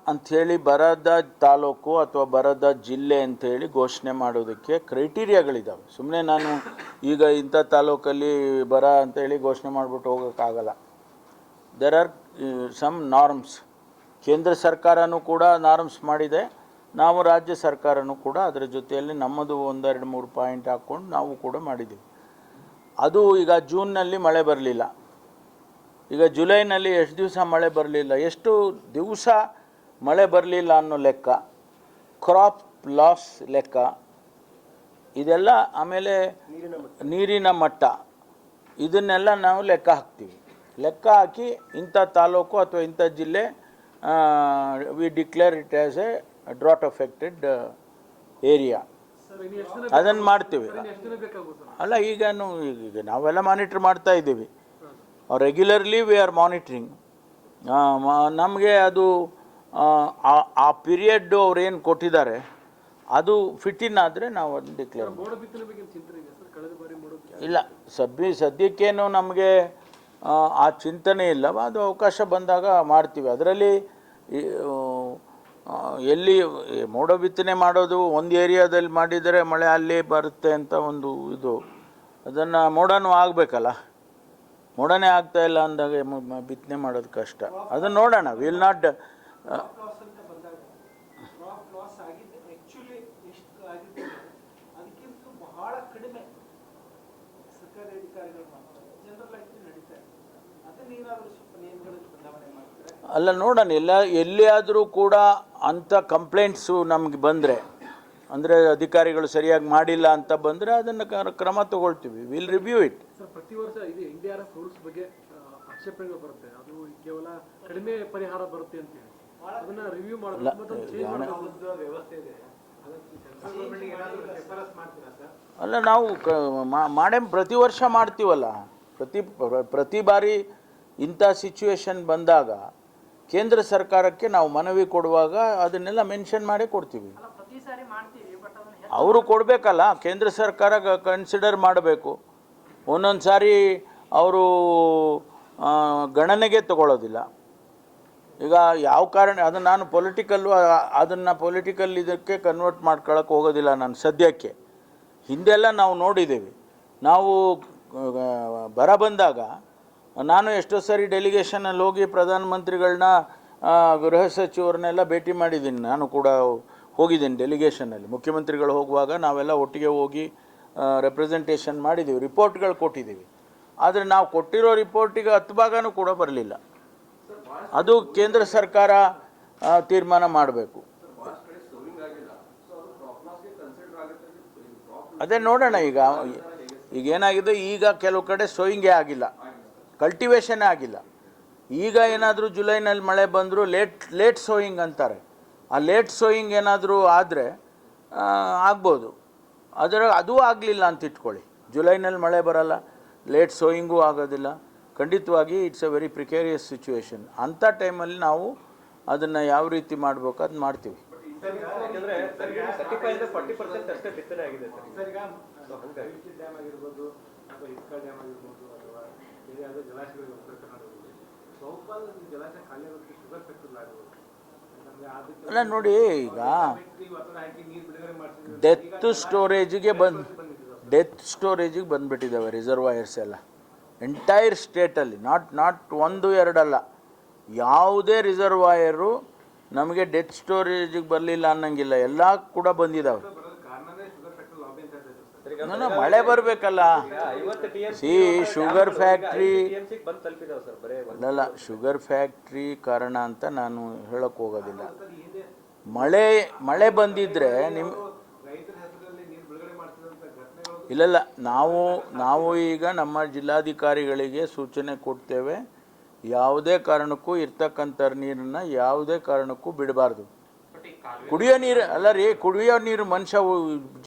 ಅಂಥೇಳಿ ಬರದ ತಾಲೂಕು ಅಥವಾ ಬರದ ಜಿಲ್ಲೆ ಅಂಥೇಳಿ ಘೋಷಣೆ ಮಾಡೋದಕ್ಕೆ ಕ್ರೈಟೀರಿಯಾಗಳಿದ್ದಾವೆ. ಸುಮ್ಮನೆ ನಾನು ಈಗ ಇಂಥ ತಾಲೂಕಲ್ಲಿ ಬರ ಅಂಥೇಳಿ ಘೋಷಣೆ ಮಾಡಿಬಿಟ್ಟು ಹೋಗೋಕ್ಕಾಗಲ್ಲ. There are some norms. ಕೇಂದ್ರ ಸರ್ಕಾರನೂ ಕೂಡ ನಾರ್ಮ್ಸ್ ಮಾಡಿದೆ, ನಾವು ರಾಜ್ಯ ಸರ್ಕಾರನೂ ಕೂಡ ಅದರ ಜೊತೆಯಲ್ಲಿ ನಮ್ಮದು 1-2-3 ಪಾಯಿಂಟ್ ಹಾಕ್ಕೊಂಡು ನಾವು ಕೂಡ ಮಾಡಿದ್ದೀವಿ. ಅದು ಈಗ ಜೂನ್ನಲ್ಲಿ ಮಳೆ ಬರಲಿಲ್ಲ, ಈಗ ಜುಲೈನಲ್ಲಿ ಎಷ್ಟು ದಿವಸ ಮಳೆ ಬರಲಿಲ್ಲ, ಎಷ್ಟು ದಿವಸ ಮಳೆ ಬರಲಿಲ್ಲ ಅನ್ನೋ ಲೆಕ್ಕ, ಕ್ರಾಪ್ ಲಾಸ್ ಲೆಕ್ಕ, ಇದೆಲ್ಲ, ಆಮೇಲೆ ನೀರಿನ ಮಟ್ಟ, ಇದನ್ನೆಲ್ಲ ನಾವು ಲೆಕ್ಕ ಹಾಕ್ತೀವಿ. ಲೆಕ್ಕ ಹಾಕಿ ಇಂಥ ತಾಲೂಕು ಅಥವಾ ಇಂಥ ಜಿಲ್ಲೆ we declare it as a drought affected area, ಅದನ್ನು ಮಾಡ್ತೀವಿ. ಅಲ್ಲ, ಈಗ ನಾವೆಲ್ಲ ಮಾನಿಟ್ರ್ ಮಾಡ್ತಾ ಇದ್ದೀವಿ, ರೆಗ್ಯುಲರ್ಲಿ ವಿ ಆರ್ ಮಾನಿಟ್ರಿಂಗ್. ನಮಗೆ ಅದು ಆ ಪೀರಿಯಡ್ಡು ಅವ್ರು ಏನು ಕೊಟ್ಟಿದ್ದಾರೆ ಅದು ಫಿಟ್ ಇನ್ ಆದರೆ ನಾವು ಅದನ್ನು ಡಿಕ್ಲೇರ್ ಇಲ್ಲ. ಸದ್ಯಕ್ಕೇನು ನಮಗೆ ಆ ಚಿಂತನೆ ಇಲ್ಲ, ಅದು ಅವಕಾಶ ಬಂದಾಗ ಮಾಡ್ತೀವಿ. ಅದರಲ್ಲಿ ಎಲ್ಲಿ ಮೋಡ ಬಿತ್ತನೆ ಮಾಡೋದು ಒಂದು ಏರಿಯಾದಲ್ಲಿ ಮಾಡಿದರೆ ಮಳೆ ಅಲ್ಲಿ ಬರುತ್ತೆ ಅಂತ ಒಂದು ಇದು, ಅದನ್ನು ಮೋಡನೂ ಆಗಬೇಕಲ್ಲ, ಮೋಡನೇ ಆಗ್ತಾ ಇಲ್ಲ ಅಂದಾಗ ಬಿತ್ತನೆ ಮಾಡೋದು ಕಷ್ಟ. ಅದನ್ನು ನೋಡೋಣ. ವಿಲ್ ನಾಟ್ ಅಲ್ಲ, ನೋಡೋಣ. ಎಲ್ಲಿಯಾದರೂ ಕೂಡ ಅಂಥ ಕಂಪ್ಲೇಂಟ್ಸು ನಮಗೆ ಬಂದರೆ, ಅಂದರೆ ಅಧಿಕಾರಿಗಳು ಸರಿಯಾಗಿ ಮಾಡಿಲ್ಲ ಅಂತ ಬಂದರೆ ಅದನ್ನು ಕ್ರಮ ತಗೊಳ್ತೀವಿ. Will review it. ಪ್ರತಿ ವರ್ಷ ಇದು NDRF ರೂಲ್ಸ್ ಬಗ್ಗೆ ಆಕ್ಷೇಪಣೆಗಳು ಬರುತ್ತೆ, ಅದು ಕೇವಲ ಕಡಿಮೆ ಪರಿಹಾರ ಬರುತ್ತೆ ಅಂತ ಹೇಳಿ ಅದನ್ನ ರಿವ್ಯೂ ಅಲ್ಲ, ನಾವು ಮಾಡೇ ಪ್ರತಿ ವರ್ಷ ಮಾಡ್ತೀವಲ್ಲ. ಪ್ರತಿ ಬಾರಿ ಇಂಥ ಸಿಚುವೇಶನ್ ಬಂದಾಗ ಕೇಂದ್ರ ಸರ್ಕಾರಕ್ಕೆ ನಾವು ಮನವಿ ಕೊಡುವಾಗ ಅದನ್ನೆಲ್ಲ ಮೆನ್ಷನ್ ಮಾಡೇ ಕೊಡ್ತೀವಿ. ಅವರು ಕೊಡಬೇಕಲ್ಲ, ಕೇಂದ್ರ ಸರ್ಕಾರ ಕನ್ಸಿಡರ್ ಮಾಡಬೇಕು. ಒಂದೊಂದು ಸಾರಿ ಅವರು ಗಣನೆಗೆ ತಗೊಳ್ಳೋದಿಲ್ಲ. ಈಗ ಯಾವ ಕಾರಣ ಅದನ್ನು ನಾನು ಪೊಲಿಟಿಕಲ್ ಇದಕ್ಕೆ ಕನ್ವರ್ಟ್ ಮಾಡ್ಕೊಳ್ಳೋಕೆ ಹೋಗೋದಿಲ್ಲ ನಾನು ಸದ್ಯಕ್ಕೆ. ಹಿಂದೆಲ್ಲ ನಾವು ನೋಡಿದ್ದೀವಿ. ನಾವು ಬರ ಬಂದಾಗ ನಾನು ಎಷ್ಟೋ ಸರಿ ಡೆಲಿಗೇಷನಲ್ಲಿ ಹೋಗಿ ಪ್ರಧಾನಮಂತ್ರಿಗಳನ್ನ, ಗೃಹ ಸಚಿವರನ್ನೆಲ್ಲ ಭೇಟಿ ಮಾಡಿದ್ದೀನಿ. ನಾನು ಕೂಡ ಹೋಗಿದ್ದೀನಿ ಡೆಲಿಗೇಷನಲ್ಲಿ. ಮುಖ್ಯಮಂತ್ರಿಗಳು ಹೋಗುವಾಗ ನಾವೆಲ್ಲ ಒಟ್ಟಿಗೆ ಹೋಗಿ ರೆಪ್ರೆಸೆಂಟೇಷನ್ ಮಾಡಿದ್ದೀವಿ, ರಿಪೋರ್ಟ್ಗಳು ಕೊಟ್ಟಿದ್ದೀವಿ. ಆದರೆ ನಾವು ಕೊಟ್ಟಿರೋ ರಿಪೋರ್ಟಿಗೆ 10 ಭಾಗನೂ ಕೂಡ ಬರಲಿಲ್ಲ. ಅದು ಕೇಂದ್ರ ಸರ್ಕಾರ ತೀರ್ಮಾನ ಮಾಡಬೇಕು. ಅದೇ ನೋಡೋಣ. ಈಗೇನಾಗಿದೆ, ಈಗ ಕೆಲವು ಕಡೆ ಸೋಯಿಂಗೇ ಆಗಿಲ್ಲ, ಕಲ್ಟಿವೇಷನ್ನೇ ಆಗಿಲ್ಲ. ಈಗ ಏನಾದರೂ ಜುಲೈನಲ್ಲಿ ಮಳೆ ಬಂದರೂ ಲೇಟ್ ಸೋಯಿಂಗ್ ಅಂತಾರೆ. ಆ ಲೇಟ್ ಸೋಯಿಂಗ್ ಏನಾದರೂ ಆದರೆ ಆಗ್ಬೋದು. ಅದು ಆಗಲಿಲ್ಲ ಅಂತ ಇಟ್ಕೊಳ್ಳಿ, ಜುಲೈನಲ್ಲಿ ಮಳೆ ಬರಲ್ಲ, ಲೇಟ್ ಸೋಯಿಂಗೂ ಆಗೋದಿಲ್ಲ. ಖಂಡಿತವಾಗಿ ಇಟ್ಸ್ ಎ ವೆರಿ ಪ್ರಿಕೇರಿಯಸ್ ಸಿಚುವೇಶನ್. ಅಂಥ ಟೈಮಲ್ಲಿ ನಾವು ಅದನ್ನು ಯಾವ ರೀತಿ ಮಾಡಬೇಕು ಅದು ಮಾಡ್ತೀವಿ. ಅಲ್ಲ ನೋಡಿ, ಈಗ ಡೆತ್ ಸ್ಟೋರೇಜಿಗೆ ಬಂದುಬಿಟ್ಟಿದ್ದಾವೆ ರಿಸರ್ವಾಯರ್ಸ್ ಎಲ್ಲ ಎಂಟೈರ್ ಸ್ಟೇಟಲ್ಲಿ. ನಾಟ್ 1-2 ಅಲ್ಲ, ಯಾವುದೇ ರಿಸರ್ವಾಯರು ನಮಗೆ ಡೆತ್ ಸ್ಟೋರೇಜಿಗೆ ಬರಲಿಲ್ಲ ಅನ್ನಂಗಿಲ್ಲ, ಎಲ್ಲ ಕೂಡ ಬಂದಿದ್ದಾವೆ. ಮಳೆ ಬರಬೇಕಲ್ಲ. ಶುಗರ್ ಫ್ಯಾಕ್ಟ್ರಿ ಅಲ್ಲ, ಶುಗರ್ ಫ್ಯಾಕ್ಟ್ರಿ ಕಾರಣ ಅಂತ ನಾನು ಹೇಳೋಕ್ಕೆ ಹೋಗೋದಿಲ್ಲ. ಮಳೆ ಬಂದಿದ್ದರೆ ಇಲ್ಲ, ನಾವು ಈಗ ನಮ್ಮ ಜಿಲ್ಲಾಧಿಕಾರಿಗಳಿಗೆ ಸೂಚನೆ ಕೊಡ್ತೇವೆ, ಯಾವುದೇ ಕಾರಣಕ್ಕೂ ಇರ್ತಕ್ಕಂಥ ನೀರನ್ನು ಯಾವುದೇ ಕಾರಣಕ್ಕೂ ಬಿಡಬಾರ್ದು. ಕುಡಿಯೋ ನೀರು ಅಲ್ಲ ರೀ, ಕುಡಿಯೋ ನೀರು ಮನುಷ್ಯ